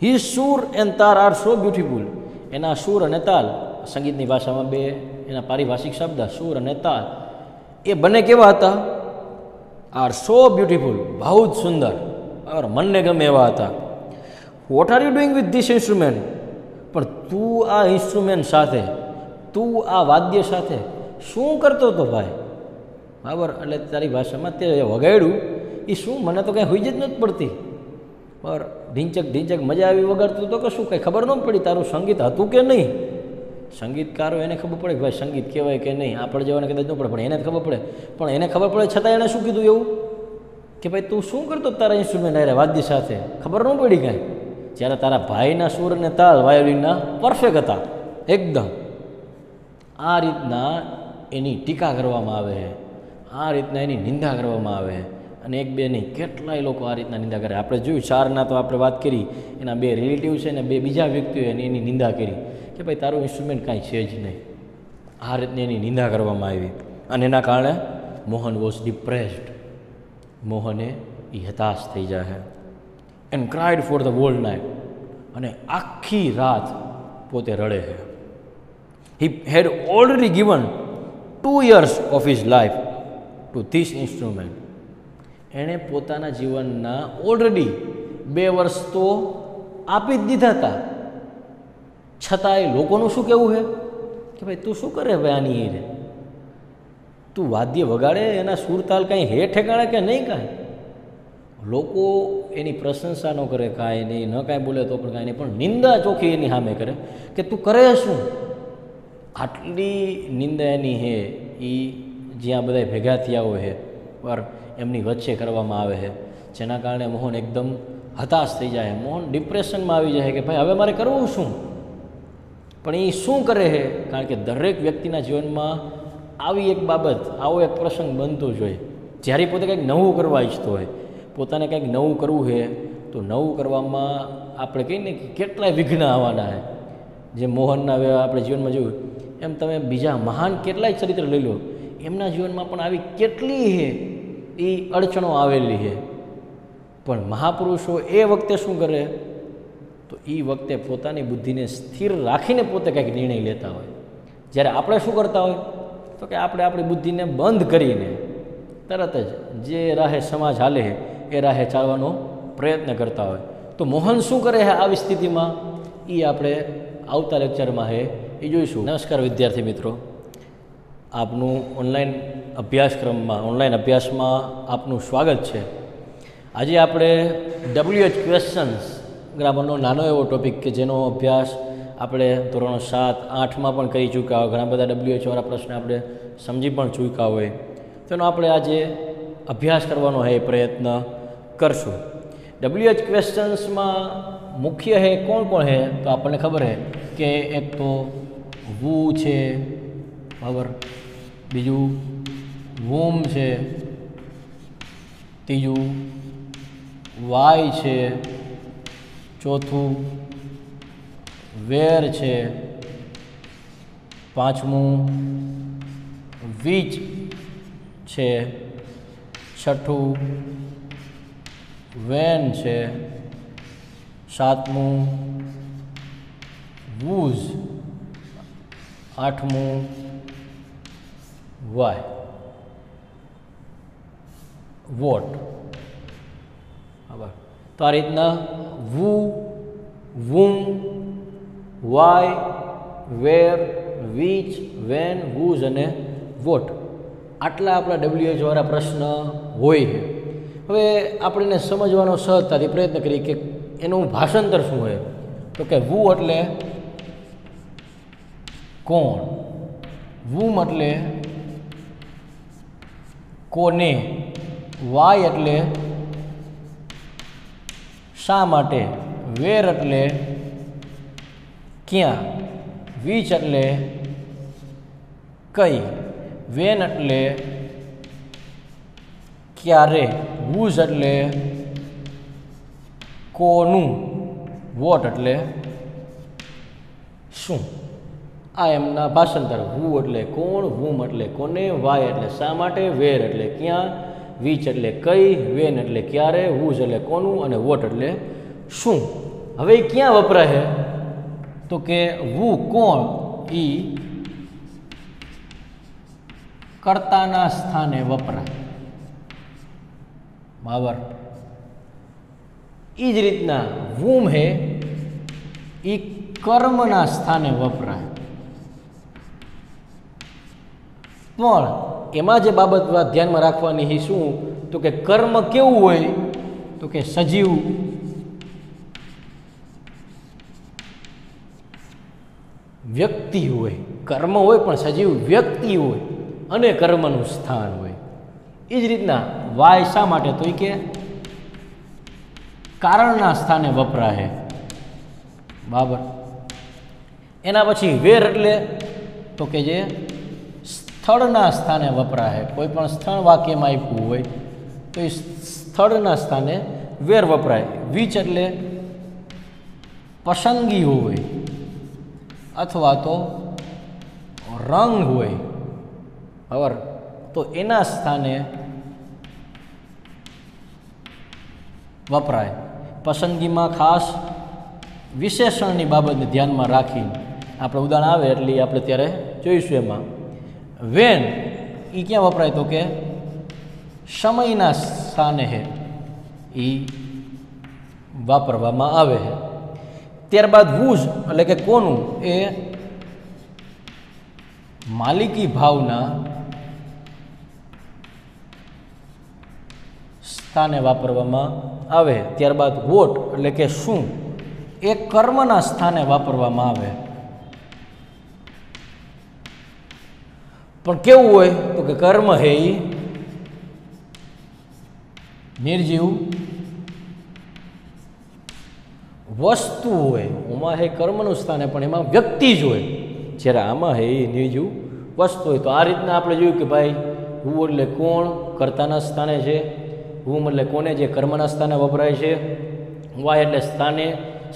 હી સૂર એન્ડ તાર આર સો બ્યુટિફુલ. એના સૂર અને તાલ, સંગીતની ભાષામાં બે એના પારિભાષિક શબ્દ સૂર અને તાલ, એ બંને કેવા હતા? આર સો બ્યુટિફુલ, બહુ જ સુંદર, બરાબર, મનને ગમે એવા હતા. What are you doing with this instrument? પણ તું આ ઇન્સ્ટ્રુમેન્ટ સાથે, તું આ વાદ્ય સાથે શું કરતો હતો ભાઈ? બરાબર, એટલે તારી ભાષામાં તે વગાડ્યું એ શું, મને તો કાંઈ હુઈ જ નથી પડતી, બરાબર, ઢીંચક ઢીંચક મજા આવી વગાડતું તો કે શું, કંઈ ખબર ન પડી તારું સંગીત હતું કે નહીં. સંગીતકારો એને ખબર પડે કે ભાઈ સંગીત કહેવાય કે નહીં, આપણે જવાને કદાચ ન પડે, પણ એને જ ખબર પડે. પણ એને ખબર પડે છતાં એણે શું કીધું એવું કે ભાઈ તું શું કરતો તારા ઇન્સ્ટ્રુમેન્ટ અરે વાદ્ય સાથે, ખબર ન પડી કાંઈ. જ્યારે તારા ભાઈના સૂર અને તાલ વાયોલિનના પરફેક્ટ હતા એકદમ. આ રીતના એની ટીકા કરવામાં આવે છે, આ રીતના એની નિંદા કરવામાં આવે છે. અને એક બે નહીં, કેટલાય લોકો આ રીતના નિંદા કરે. આપણે જોયું ચારના તો આપણે વાત કરી, એના 2 રિલેટિવ છે ને 2 બીજા વ્યક્તિઓ એની નિંદા કરી કે ભાઈ તારું ઇન્સ્ટ્રુમેન્ટ કાંઈ છે જ નહીં. આ રીતની એની નિંદા કરવામાં આવી. અને એના કારણે મોહન વોઝ ડિપ્રેસ્ડ. મોહને એ હતાશ થઈ જાય and cried for the whole night. અને આખી રાત પોતે રડે છે. He had already given 2 years of his life to this instrument. એણે પોતાના જીવનના ઓલરેડી 2 વર્ષ તો આપી જ દીધા હતા, છતાંય લોકોનું શું કહેવું છે કે ભાઈ તું શું કરે ભાઈ આની રે, તું વાદ્ય વગાડે, એના સુરતાલ કાંઈ હે ઠેકાણે કે નહીં કાંઈ. લોકો એની પ્રશંસા ન કરે કાંઈ નહીં, ન કાંઈ બોલે તો પણ કાંઈ નહીં, પણ નિંદા ચોખ્ખી એની સામે કરે કે તું કરે શું. આટલી નિંદા એની હે એ જ્યાં બધા ભેગા થયા હોય છે પર એમની વચ્ચે કરવામાં આવે છે, જેના કારણે મોહન એકદમ હતાશ થઈ જાય. મોહન ડિપ્રેશનમાં આવી જાય કે ભાઈ હવે મારે કરવું શું. પણ એ શું કરે છે, કારણ કે દરેક વ્યક્તિના જીવનમાં આવી એક બાબત, આવો એક પ્રસંગ બનતો જ હોય જ્યારે પોતે કંઈક નવું કરવા ઈચ્છતો હોય. પોતાને કંઈક નવું કરવું છે તો નવું કરવામાં આપણે કહીએ ને કે કેટલાય વિઘ્ન આવવાના છે. જે મોહનના આપણે જીવનમાં જોયું એમ તમે બીજા મહાન કેટલાય ચરિત્ર લઈ લો, એમના જીવનમાં પણ આવી કેટલી છે એ અડચણો આવેલી છે. પણ મહાપુરુષો એ વખતે શું કરે તો એ વખતે પોતાની બુદ્ધિને સ્થિર રાખીને પોતે કંઈક નિર્ણય લેતા હોય. જ્યારે આપણે શું કરતા હોય તો કે આપણે આપણી બુદ્ધિને બંધ કરીને તરત જ જે રાહે સમાજ હાલે એ રાહે ચાલવાનો પ્રયત્ન કરતા હોય. તો મોહન શું કરે છે આવી સ્થિતિમાં એ આપણે આવતા લેક્ચરમાં એ જોઈશું. નમસ્કાર વિદ્યાર્થી મિત્રો, આપનું ઓનલાઈન અભ્યાસમાં આપનું સ્વાગત છે. આજે આપણે WH ક્વેશ્ચન્સ ગ્રામરનો નાનો એવો ટૉપિક કે જેનો અભ્યાસ આપણે ધોરણ 7, 8માં પણ કરી ચૂક્યા હોય, ઘણા બધા WH વાળા પ્રશ્ન આપણે સમજી પણ ચૂક્યા હોય, તેનો આપણે આજે અભ્યાસ કરવાનો પ્રયત્ન કરશું. WH ક્વેશ્ચન્સમાં મુખ્ય કોણ કોણ તો આપણને ખબર કે એક તો વુ છે, બરાબર, બીજું વોમ છે, ત્રીજું વાય છે, ચોથું વેર છે, પાંચમું વીચ છે, છઠ્ઠું વેન છે, સાતમું વૂઝ, આઠમું વાય વોટ. બરાબર. તો આ રીતના વુ, વુમ, વાય, વેર, વીચ, વેન, વૂઝ અને વોટ આટલા આપણા WH વાળા પ્રશ્ન હોય છે. હવે આપણે એને સમજવાનો સહજતાથી પ્રયત્ન કરીએ કે એનું ભાષાંતર શું હોય. તો કે વુ એટલે કોણ, વુમ એટલે કોને, વાય એટલે શા માટે, વેર એટલે ક્યાં, વીચ એટલે કઈ, વેન એટલે ક્યારે, વૂઝ એટલે કોનું, વોટ એટલે શું. આ એમના ભાષાંતર. વુ એટલે કોણ, વુમ એટલે કોને, વાય એટલે શા માટે, વેર એટલે ક્યાં, વીચ એટલે કઈ, વેન એટલે ક્યારે, વૂઝ એટલે કોનું અને વોટ એટલે શું. હવે એ ક્યાં વપરાય? તો કે વુ કોણ એ કર્તાના સ્થાને વપરાય. બરાબર. એ જ રીતના વુમ હે એ કર્મના સ્થાને વપરાય. પણ એમાં જે બાબત ધ્યાનમાં રાખવાની છે શું? તો કે કર્મ કેવું હોય? તો કે સજીવ વ્યક્તિ હોય. કર્મ હોય પણ સજીવ વ્યક્તિ હોય અને કર્મનું સ્થાન હોય. એ જ રીતના વાય શા માટે? તો એ કે કારણના સ્થાને વપરાય. બરાબર. એના પછી વેર એટલે તો કે જે સ્થળના સ્થાને વપરાય. કોઈ પણ સ્થળ વાક્યમાં આપ્યું હોય તો એ સ્થળના સ્થાને વેર વપરાય. વીચ એટલે પસંદગી હોય અથવા તો રંગ હોય. બરાબર. તો એના સ્થાને વપરાય. પસંદગીમાં ખાસ વિશેષણની બાબતને ધ્યાનમાં રાખીને આપણે ઉદાહરણ આવે એટલે આપણે ત્યારે જોઈશું. એમાં વેન એ ક્યાં વપરાય? તો કે સમયના સ્થાને હે એ વાપરવામાં આવે છે. ત્યારબાદ વૂઝ એટલે કે કોનું એ માલિકી ભાવના સ્થાને વાપરવામાં આવે. ત્યારબાદ વોટ એટલે કે શું એ કર્મના સ્થાને વાપરવામાં આવે. પણ કેવું હોય? તો કે કર્મ હે એ નિર્જીવ વસ્તુ હોય. આમાં હે કર્મનું સ્થાને પણ એમાં વ્યક્તિ જ હોય. જ્યારે આમાં હે એ નિર્જીવ વસ્તુ હોય. તો આ રીતના આપણે જોયું કે ભાઈ વુ એટલે કોણ કર્તાના સ્થાને છે, વુમ એટલે કોને જે કર્મના સ્થાને વપરાય છે, વાય એટલે સ્થાને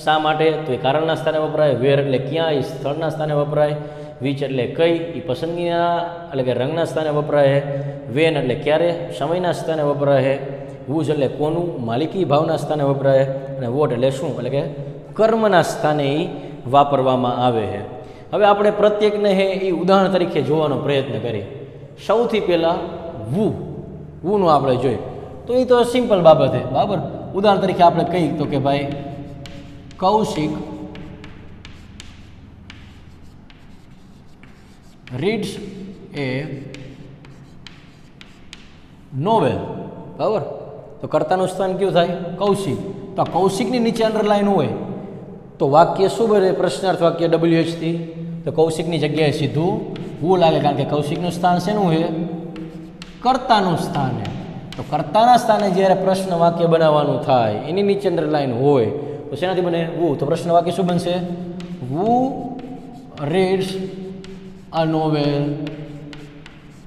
શા માટે તો એ કારણના સ્થાને વપરાય, વેર એટલે ક્યાં એ સ્થળના સ્થાને વપરાય, વીચ એટલે કઈ એ પસંદગીના એટલે કે રંગના સ્થાને વપરાય, વેન એટલે ક્યારે સમયના સ્થાને વપરાય, વૂઝ એટલે કોનું માલિકી ભાવના સ્થાને વપરાય અને વોટ એટલે શું એટલે કે કર્મના સ્થાને એ વાપરવામાં આવે છે. હવે આપણે પ્રત્યેકને હે એ ઉદાહરણ તરીકે જોવાનો પ્રયત્ન કરીએ. સૌથી પહેલાં વુનું આપણે જોઈએ તો એ તો સિમ્પલ બાબત છે. બરાબર. ઉદાહરણ તરીકે આપણે કહીએ તો કે ભાઈ કૌશિક રીડ્સ એ નોવેલ. બરાબર. તો કર્તાનું સ્થાન કયું થાય? કૌશિક. તો આ કૌશિકની નીચે અંડરલાઈન હોય તો વાક્ય શું બને? પ્રશ્નાર્થ વાક્ય WH થી. તો કૌશિકની જગ્યાએ સીધું વુ લાગે કારણ કે કૌશિકનું સ્થાન શેનું છે? કર્તાનું સ્થાન છે. તો કર્તાના સ્થાને જ્યારે પ્રશ્ન વાક્ય બનાવવાનું થાય એની નીચે અંડરલાઈન હોય તો શેનાથી બને? વુ. તો પ્રશ્ન વાક્ય શું બનશે? Who reads a novel.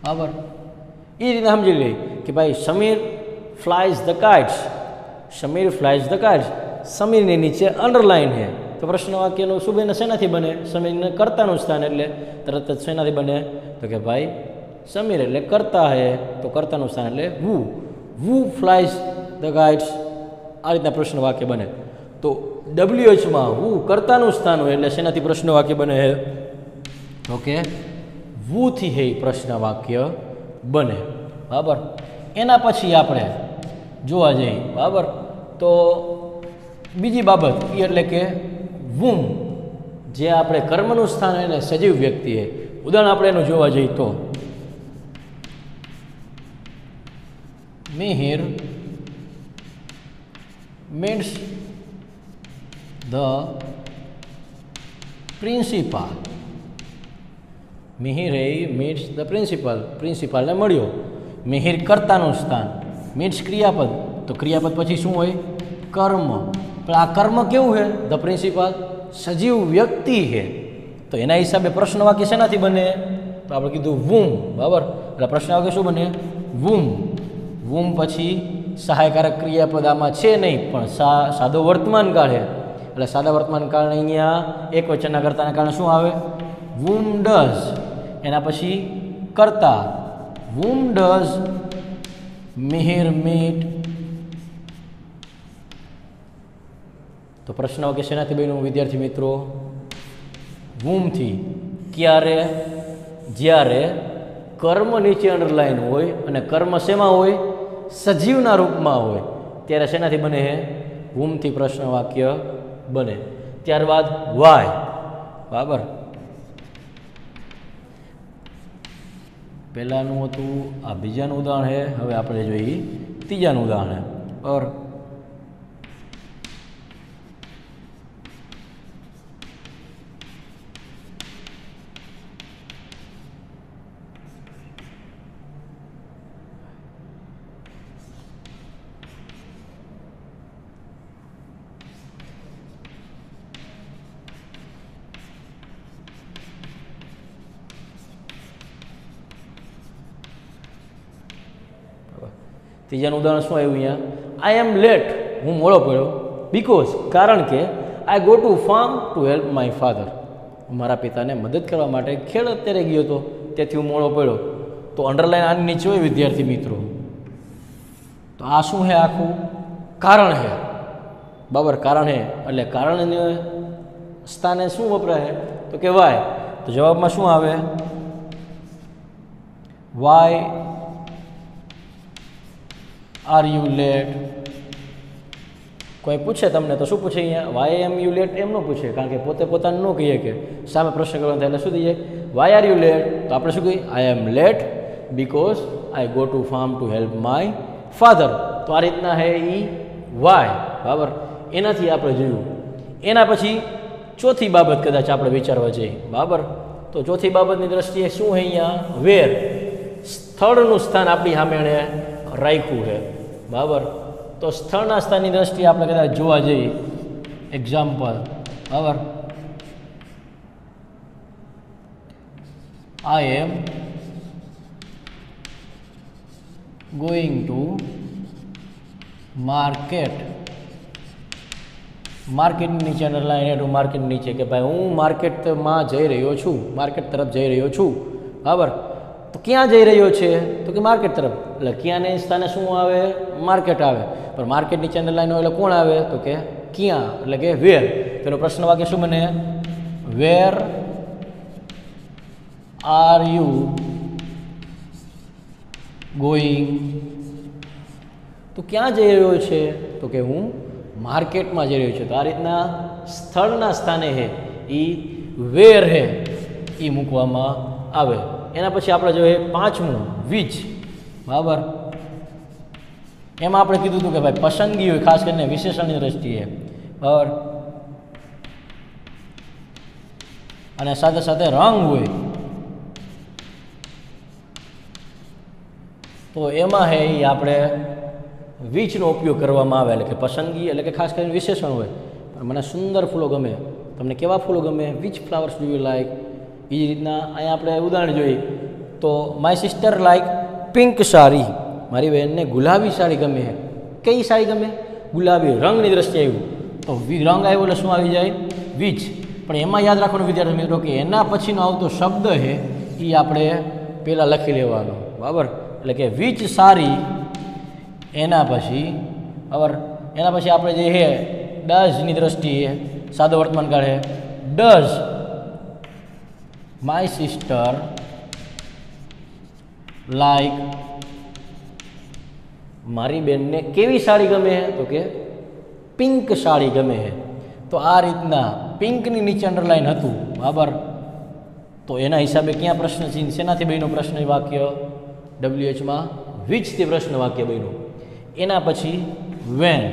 બરાબર. એ રીતે સમજી લઈએ કે ભાઈ Sameer flies the kites. Sameer flies the kites. સમીરની નીચે અંડરલાઇન છે તો પ્રશ્ન વાક્યનું શું બને શેનાથી બને સમીરને કર્તાનું સ્થાન એટલે તરત જ શેનાથી બને તો કે ભાઈ સમીર એટલે કર્તા હે તો કર્તાનું સ્થાન એટલે વુ ફ્લાઇઝ ધ ગાઇડ્સ આ રીતના પ્રશ્ન વાક્ય બને તો WHમાં વુ કર્તાનું સ્થાન હોય એટલે શેનાથી પ્રશ્ન વાક્ય બને છે તો કે વુથી હે પ્રશ્ન વાક્ય બને બરાબર એના પછી આપણે જોવા જઈએ બરાબર તો બીજી બાબત એ એટલે કે વુમ જે આપણે કર્મનું સ્થાન હોય ને સજીવ વ્યક્તિ છે ઉદાહરણ આપણે એનું જોવા જઈએ તો Mihir meets the principal Mihir meets the પ્રિન્સિપાલને મળ્યો મિહિર કર્તાનું સ્થાન મીટ્સ ક્રિયાપદ તો ક્રિયાપદ પછી શું હોય કર્મ પણ આ કર્મ કેવું છે ધ પ્રિન્સિપાલ સજીવ વ્યક્તિ છે તો એના હિસાબે પ્રશ્ન વાક્ય શેનાથી બને તો આપણે કીધું વુમ બરાબર એટલે પ્રશ્ન વાક્ય શું બને વુમ પછી સહાયકારક ક્રિયાપદ આમાં છે નહીં પણ સાદો વર્તમાન કાળ છે એટલે સાદા વર્તમાન કાળને અહીંયા એક વચનના કર્તાના કારણે શું આવે વુમ ડઝ એના પછી કર્તા વુમ ડઝ મિહિર મીટ તો પ્રશ્ન વાક્ય શેનાથી બન્યું વિદ્યાર્થી મિત્રો વુમથી ક્યારે જ્યારે કર્મ નીચે અંડરલાઈન હોય અને કર્મ શેમાં હોય સજીવના રૂપમાં હોય ત્યારે શેનાથી બને છે વુમથી પ્રશ્ન વાક્ય બને ત્યારબાદ વાય બરાબર પહેલાંનું હતું આ બીજાનું ઉદાહરણ છે હવે આપણે જોઈએ ત્રીજાનું ઉદાહરણ ઓર ત્રીજાનું ઉદાહરણ શું આવ્યું અહીંયા આઈ એમ લેટ હું મોડો પડ્યો બિકોઝ કારણ કે આઈ go to farm to help my father મારા પિતાને મદદ કરવા માટે ખેડ અત્યારે ગયો હતો તેથી હું મોડો પડ્યો તો અંડરલાઈન આની નીચે હોય વિદ્યાર્થી મિત્રો તો આ શું છે આખું કારણ છે બરાબર કારણ છે એટલે કારણને સ્થાને શું વપરાય તો કે વાય તો જવાબમાં શું આવે વાય આર યુ લેટ કોઈ પૂછે તમને તો શું પૂછે અહીંયા વાય એમ યુ લેટ એમ ન પૂછે કારણ કે પોતે પોતાને ન કહીએ કે સામે પ્રશ્ન કરવાનો થાય એટલે શું થઈ જાય વાય આર યુ લેટ તો આપણે શું કહીએ I am late because I go to farm to help my father તો આ રીતના હે ઈ વાય બરાબર એનાથી આપણે જોયું એના પછી ચોથી બાબત કદાચ આપણે વિચારવા જઈએ બરાબર તો ચોથી બાબતની દ્રષ્ટિએ શું છે અહીંયા વેર સ્થળનું સ્થાન આપણી સામે એણે રાખ્યું છે બરાબર તો સ્થળના સ્થાનની દ્રષ્ટિએ આપણે કદાચ જોવા જઈએ એક્ઝામ્પલ બરાબર આઈ એમ ગોઈંગ ટુ માર્કેટ માર્કેટની નીચે અંડરલાઈન હેઠું માર્કેટ નીચે કે ભાઈ હું માર્કેટમાં જઈ રહ્યો છું માર્કેટ તરફ જઈ રહ્યો છું બરાબર તો ક્યાં જઈ રહ્યો છે તો કે માર્કેટ તરફ એટલે ક્યાંને સ્થાને શું આવે માર્કેટ આવે પણ માર્કેટ નીચે અંડરલાઈન હોય એટલે કોણ આવે તો કે ક્યાં એટલે કે વેર તેનો પ્રશ્ન વાક્ય શું બને વેર આર યુ ગોઈંગ તો ક્યાં જઈ રહ્યો છે તો કે હું માર્કેટમાં જઈ રહ્યો છું તો આ રીતના સ્થળના સ્થાને હે એ વેર હે એ મૂકવામાં આવે એના પછી આપણે જોઈએ પાંચમું વિચ બરાબર એમાં આપણે કીધું હતું કે ભાઈ પસંદગી હોય ખાસ કરીને વિશેષણની દ્રષ્ટિએ બરાબર અને સાથે સાથે રંગ હોય તો એમાં હે એ આપણે વીચનો ઉપયોગ કરવામાં આવે એટલે કે પસંદગી એટલે કે ખાસ કરીને વિશેષણ હોય પણ મને સુંદર ફૂલો ગમે તમને કેવા ફૂલો ગમે which flowers do you like એ રીતના અહીંયા આપણે ઉદાહરણ જોઈએ તો my sister like pink sari મારી બહેનને ગુલાબી સાડી ગમે છે કઈ સાડી ગમે ગુલાબી રંગની દ્રષ્ટિએ આવ્યું તો રંગ આવ્યો એટલે શું આવી જાય? વિચ. પણ એમાં યાદ રાખવાનું વિદ્યાર્થી મિત્રો કે એના પછીનો આવતો શબ્દ છે એ આપણે પહેલાં લખી લેવાનો, બરાબર? એટલે કે વિચ સારી, એના પછી બરાબર, એના પછી આપણે જે છે ડઝની દ્રષ્ટિએ સાદો વર્તમાન કાળ છે, ડઝ માય સિસ્ટર લાઈક, મારી બેનને કેવી સાડી ગમે છે? તો કે પિંક સાડી ગમે છે. તો આ રીતના પિંકની નીચે અંડરલાઈન હતું, બરાબર? તો એના હિસાબે ક્યાં પ્રશ્ન ચિહ્ન શેનાથી બન્યું પ્રશ્ન વાક્ય? WHમાં વિચથી પ્રશ્ન વાક્ય બન્યું. એના પછી when.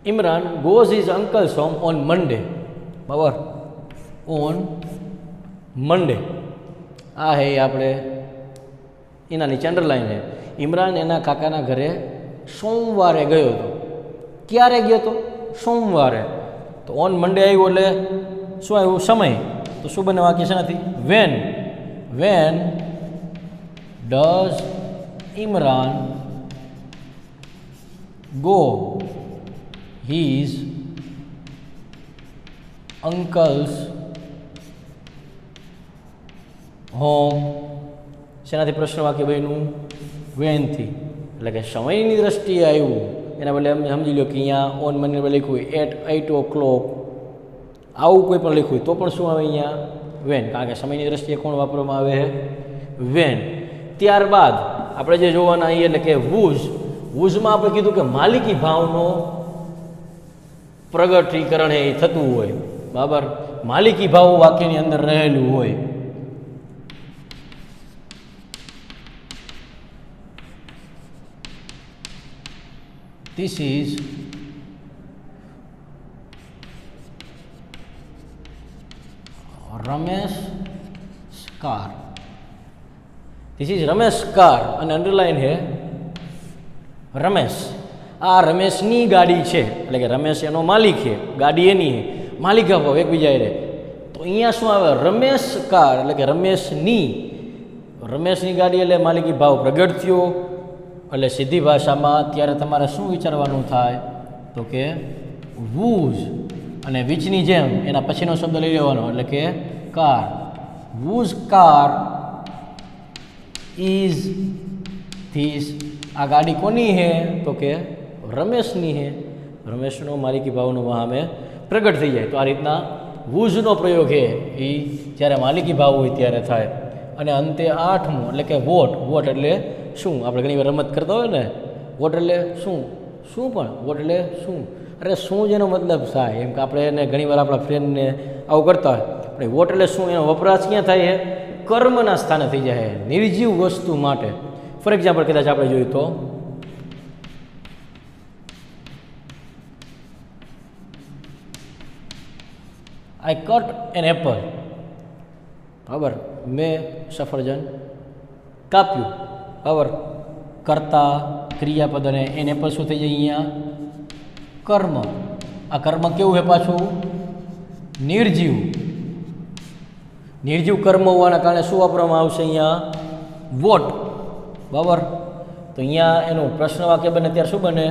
Imran goes his uncle's home on Monday, બરાબર? On Monday. આ હે આપણે એના નીચે અંડરલાઈન છે. ઇમરાન એના કાકાના ઘરે સોમવારે ગયો હતો. ક્યારે ગયો હતો? સોમવારે. તો ઓન મંડે આવ્યો એટલે શું આવ્યું? સમય. તો શું બને વાક્ય છે નથી? When. When does Imran go his uncle's home. શેનાથી પ્રશ્ન વાક્ય બન્યું? વેનથી. એટલે કે સમયની દ્રષ્ટિએ આવ્યું એના બદલે અમે સમજી લો કે અહીંયા ઓન મને લખ્યું એટ 8 o'clock, આવું કોઈ પણ લખ્યું તો પણ શું આવે અહીંયા? વેન. કારણ કે સમયની દ્રષ્ટિએ કોણ વાપરવામાં આવે છે? વેન. ત્યારબાદ આપણે જે જોવાના અહીંયા એટલે કે વૂઝ. વૂઝમાં આપણે કીધું કે માલિકી ભાવનો પ્રગટીકરણ એ થતું હોય, બરાબર? માલિકી ભાવ વાક્યની અંદર રહેલું હોય. This is Ramesh car. This is Ramesh car અને અંડરલાઈન છે રમેશ. આ રમેશની ગાડી છે, એટલે કે રમેશ એનો માલિક છે, ગાડી એની છે, માલિકા ભાવ એકબીજા રહે. તો અહીંયા શું આવે? રમેશ કાર એટલે કે રમેશની ગાડી એટલે માલિકી ભાવ પ્રગટ થયો. એટલે સીધી ભાષામાં ત્યારે તમારે શું વિચારવાનું થાય? તો કે વૂઝ અને વિચની જેમ એના પછીનો શબ્દ લઈ લેવાનો એટલે કે car. Whose car is this. આ ગાડી કોની છે? તો કે રમેશની છે. રમેશનો માલિકી ભાવનો સામે પ્રગટ થઈ જાય. તો આ રીતના વૂઝનો પ્રયોગ છે એ જ્યારે માલિકી ભાવ હોય ત્યારે થાય. અને અંતે 8મું એટલે કે વોટ. વોટ એટલે શું? આપણે ઘણી વાર રમત કરતા હોય ને, વોટ એટલે શું? શું પણ વોટ એટલે શું? અરે શું જેનો મતલબ થાય એમ કે આપણે એને ઘણી વાર આપણા ફ્રેન્ડને આવું કરતા હોય. આપણે વોટ એટલે શું? એનો વપરાશ ક્યાં થાય છે? કર્મના સ્થાને થઈ જાય, નિર્જીવ વસ્તુ માટે. ફોર એક્ઝામ્પલ કદાચ આપણે જોયું તો આઈ કટ એન એપલ, બરાબર? મેં સફરજન કાપ્યું, બરાબર? કરતા ક્રિયાપદ અને એન એપલ શું થઈ જાય અહીંયા? કર્મ. આ કર્મ કેવું છે પાછું? નિર્જીવ. નિર્જીવ કર્મ હોવાના કારણે શું વાપરવામાં આવશે અહીંયા? વોટ, બરાબર? તો અહીંયા એનું પ્રશ્ન વાક્ય બને ત્યારે શું બને?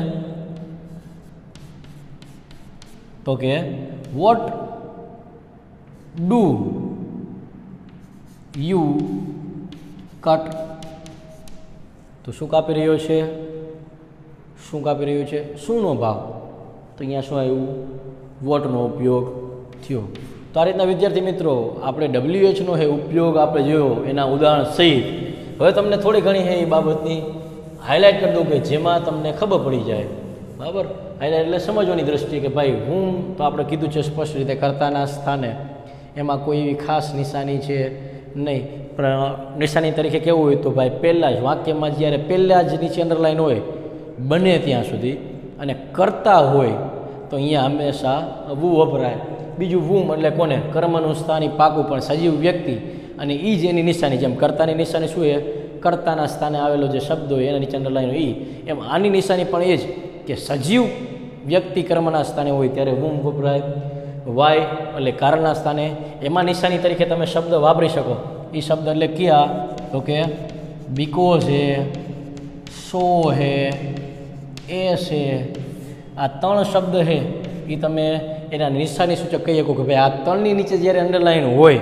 તો કે વોટ ડુ યુ કટ. તો શું કાપી રહ્યો છે? શું કાપી રહ્યું છે? શુંનો ભાવ. તો અહીંયા શું આવ્યું? વોટનો ઉપયોગ થયો. તો આ રીતના વિદ્યાર્થી મિત્રો આપણે WHનો હે ઉપયોગ આપણે જોયો એના ઉદાહરણ સહિત. હવે તમને થોડી ઘણી હે એ બાબતની હાઇલાઇટ કરી દઉં કે જેમાં તમને ખબર પડી જાય, બરાબર? હાઇલાઇટ એટલે સમજવાની દ્રષ્ટિએ કે ભાઈ હું તો આપણે કીધું છે સ્પષ્ટ રીતે કર્તાના સ્થાને, એમાં કોઈ એવી ખાસ નિશાની છે નહીં. પણ નિશાની તરીકે કેવું હોય તો ભાઈ પહેલાં જ વાક્યમાં જ્યારે પહેલાં જ નીચે અંડરલાઈન હોય બને ત્યાં સુધી, અને કરતા હોય તો અહીંયા હંમેશા વુ વપરાય. બીજું વૂમ એટલે કોને? કર્મનું સ્થાન પાકું પણ સજીવ વ્યક્તિ, અને એ જ એની નિશાની. જેમ કર્તાની નિશાની શું છે? કર્તાના સ્થાને આવેલો જે શબ્દ હોય એના નીચે અંડરલાઈન હોય એમ આની નિશાની પણ એ જ કે સજીવ વ્યક્તિ કર્મના સ્થાને હોય ત્યારે હુમ વપરાય, વાય એટલે કારણના સ્થાને એમાં નિશાની તરીકે તમે શબ્દ વાપરી શકો. એ શબ્દ એટલે ક્યાં તો કે બીકોઝ હે, સો હે, એસ હે, આ 3 શબ્દ છે એ તમે એના નિશાની સૂચક કહી શકો કે ભાઈ આ 3ની નીચે જ્યારે અંડરલાઈન હોય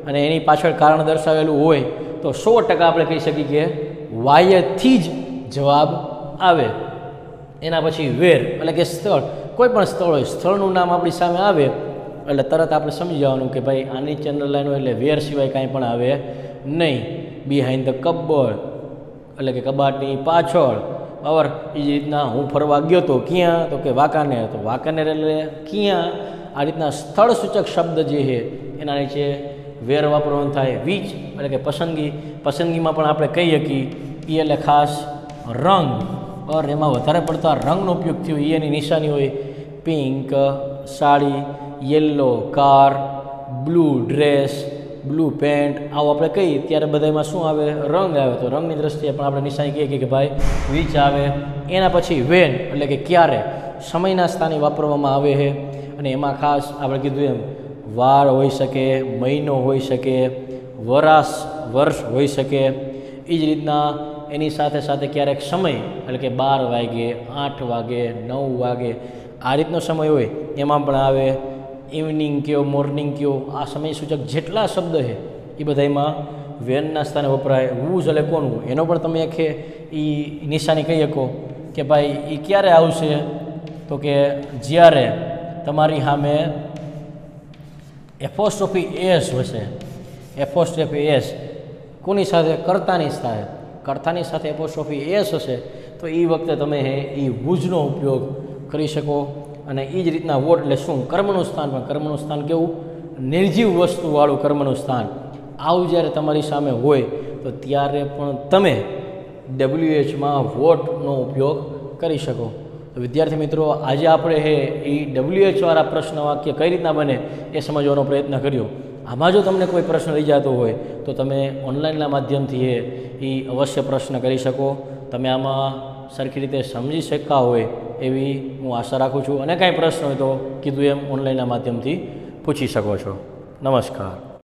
અને એની પાછળ કારણ દર્શાવેલું હોય તો 100% આપણે કહી શકીએ કે વાયથી જ જવાબ આવે. એના પછી વેર એટલે કે સ્થળ, કોઈ પણ સ્થળ હોય સ્થળનું નામ આપણી સામે આવે એટલે તરત આપણે સમજી જવાનું કે ભાઈ આની નીચે અંડરલાઈન હોય એટલે વેર સિવાય કાંઈ પણ આવે નહીં. બિહાઇન્ડ ધ કબર્ડ એટલે કે કબાટની પાછળ. બરાબર. એ જ રીતના હું ફરવા ગયો તો ક્યાં તો કે વાંકાનેર, તો વાંકાનેર એટલે ક્યાં. આ રીતના સ્થળ સૂચક શબ્દ જે છે એના નીચે વેર વાપરવાનું થાય. વીચ એટલે કે પસંદગી, પસંદગીમાં પણ આપણે કહી શકીએ એ એટલે ખાસ રંગ. और એમાં વધારે પડતા રંગનો ઉપયોગ થયો એની નિશાની હોય pink sari, yellow car, blue dress, blue pant. આવું આપણે કહીએ ત્યારે બધામાં શું આવે? રંગ આવે. તો રંગની દ્રષ્ટિએ પણ આપણે નિશાની કહીએ કે ભાઈ વીચ આવે. એના પછી વેન એટલે કે ક્યારે, સમયના સ્થાને વાપરવામાં આવે છે. અને એમાં ખાસ આપણે કીધું એમ વાર હોઈ શકે, મહિનો હોઈ શકે, વર્ષ હોઈ શકે. એ જ રીતના એની સાથે સાથે ક્યારેક સમય એટલે કે 12 વાગે, 8 વાગે, 9 વાગે આ રીતનો સમય હોય એમાં પણ આવે. ઇવનિંગ કયો, મોર્નિંગ કયો, આ સમય સૂચક જેટલા શબ્દ છે એ બધામાં વેનના સ્થાને વપરાય. વૂઝ એટલે કોનું, એનો પણ તમે એક એ નિશાની કહી શકો કે ભાઈ એ ક્યારે આવશે તો કે જ્યારે તમારી સામે એપોસ્ટ્રોફી એસ હશે. એપોસ્ટ્રોફી એસ કોની સાથે? કર્તાની સાથે. કર્તાની સાથે એપોસ્ટ્રોફી એસ હશે તો એ વખતે તમે એ વૂઝનો ઉપયોગ કરી શકો. અને એ જ રીતના વોટ એટલે શું? કર્મનું સ્થાન. પણ કર્મનું સ્થાન કેવું? નિર્જીવ વસ્તુવાળું કર્મનું સ્થાન. આવું જ્યારે તમારી સામે હોય તો ત્યારે પણ તમે WHમાં વોટનો ઉપયોગ કરી શકો. તો વિદ્યાર્થી મિત્રો, આજે આપણે એ WH વાળા પ્રશ્ન વાક્ય કઈ રીતના બને એ સમજવાનો પ્રયત્ન કર્યો. આમાં જો તમને કોઈ પ્રશ્ન રહી જતો હોય તો તમે ઓનલાઈનના માધ્યમથી એ અવશ્ય પ્રશ્ન કરી શકો. તમે આમાં સરખી રીતે સમજી શકતા હોય એવી હું આશા રાખું છું. અને કાંઈ પ્રશ્ન હોય તો કીધું એમ ઓનલાઈનના માધ્યમથી પૂછી શકો છો. નમસ્કાર.